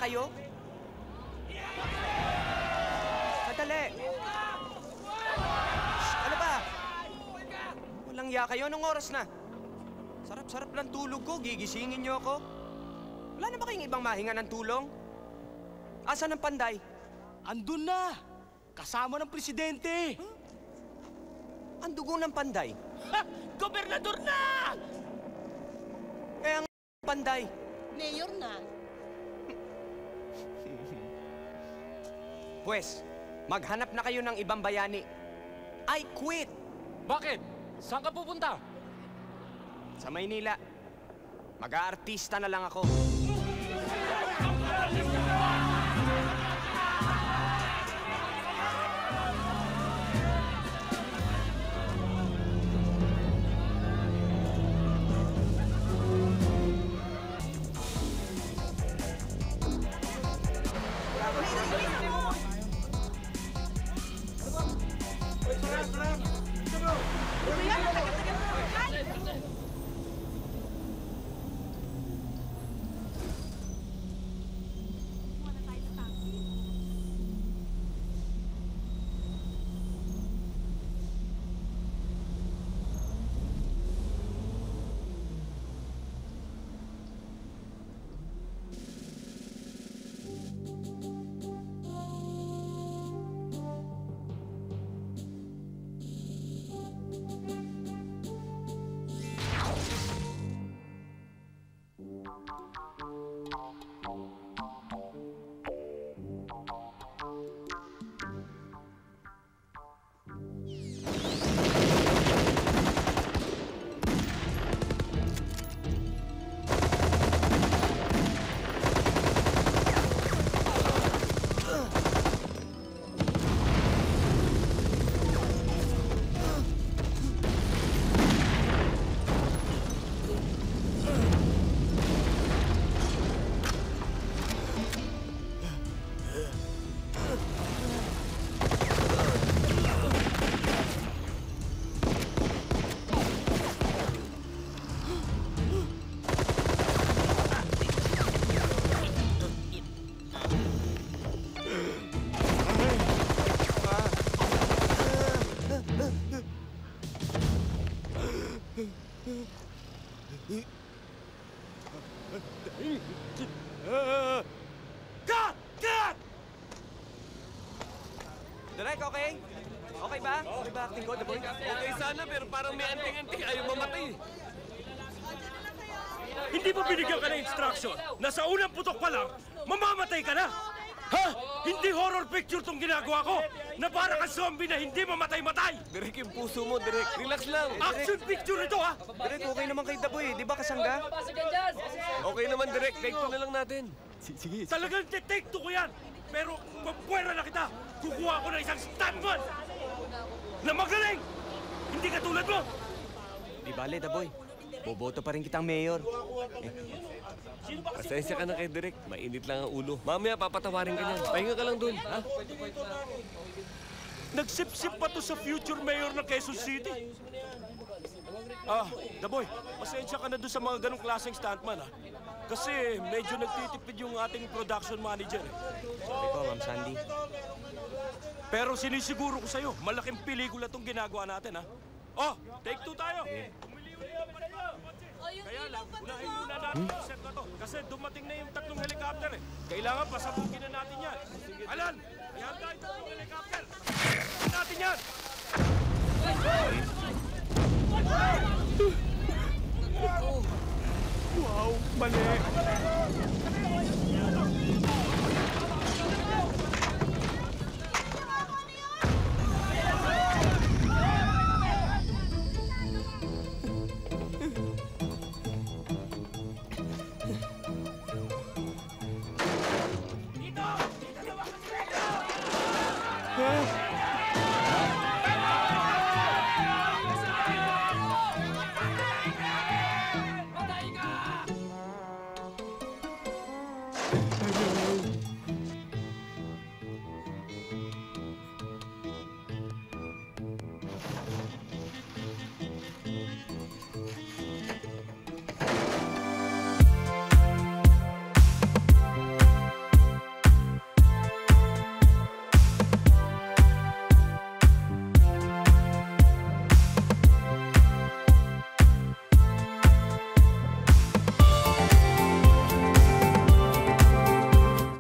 kayo? Sandali! Shh, ano ba? Walang ya kayo. Anong oras na? Sarap-sarap lang tulog ko. Gigisingin niyo ako. Wala na ba kayong ibang mahinga ng tulong? Asan ang panday? Andun na! Kasama ng presidente! Huh? Ang dugo ng panday? Ha! Gobernador na! Eh, ang panday? Mayor na. Pwes, maghanap na kayo ng ibang bayani. I quit! Bakit? Saan ka pupunta? Sa Maynila. Mag-aartista na lang ako. Cut! Cut! Direk, okay? Okay ba? Okay ba acting ko, The Boy? Okay sana, pero parang may anting-anting. Ayaw mamatay. Hindi mo binigyan ka ng instruction na sa unang putok pa lang, mamamatay ka na! Ha? Hindi horror picture tong ginagawa ko na para kang zombie na hindi mamatay-matay! Direk, yung puso mo, Direk. Relax lang. Action picture ito, ha? Direk, okay naman kay The Boy. Di ba kasangga? Okay naman, Direk. Take two na lang natin. Sige. Talagang take two ko yan! Pero papuwera na kita, kukuha ko ng isang stuntman na magaling! Hindi katulad mo! Di bale, The Boy. Boboto pa rin kitang mayor. Pasensya ka na kay Direk. Mainit lang ang ulo. Mamaya papatawarin ka niyan. Pahinga ka lang dun, ha? Nagsip-sip pa to sa future mayor ng Quezon City. The Boy, pasensya ka na doon sa mga ganong klaseng stuntman, ha? Kasi medyo nagtitipid yung ating production manager, eh. Sabi ko, Ma'am Sandy. Pero sinisiguro ko sa'yo, malaking pelikula tong ginagawa natin, ha? Take two tayo! Kaya lang, unahin muna natin yung set na to. Kasi dumating na yung tatlong helicopter, eh. Kailangan pasabugin na natin yan. Alan, ihanda yung tatlong helicopter. Pasabugin natin yan! Wow, mali. Dito! Dito!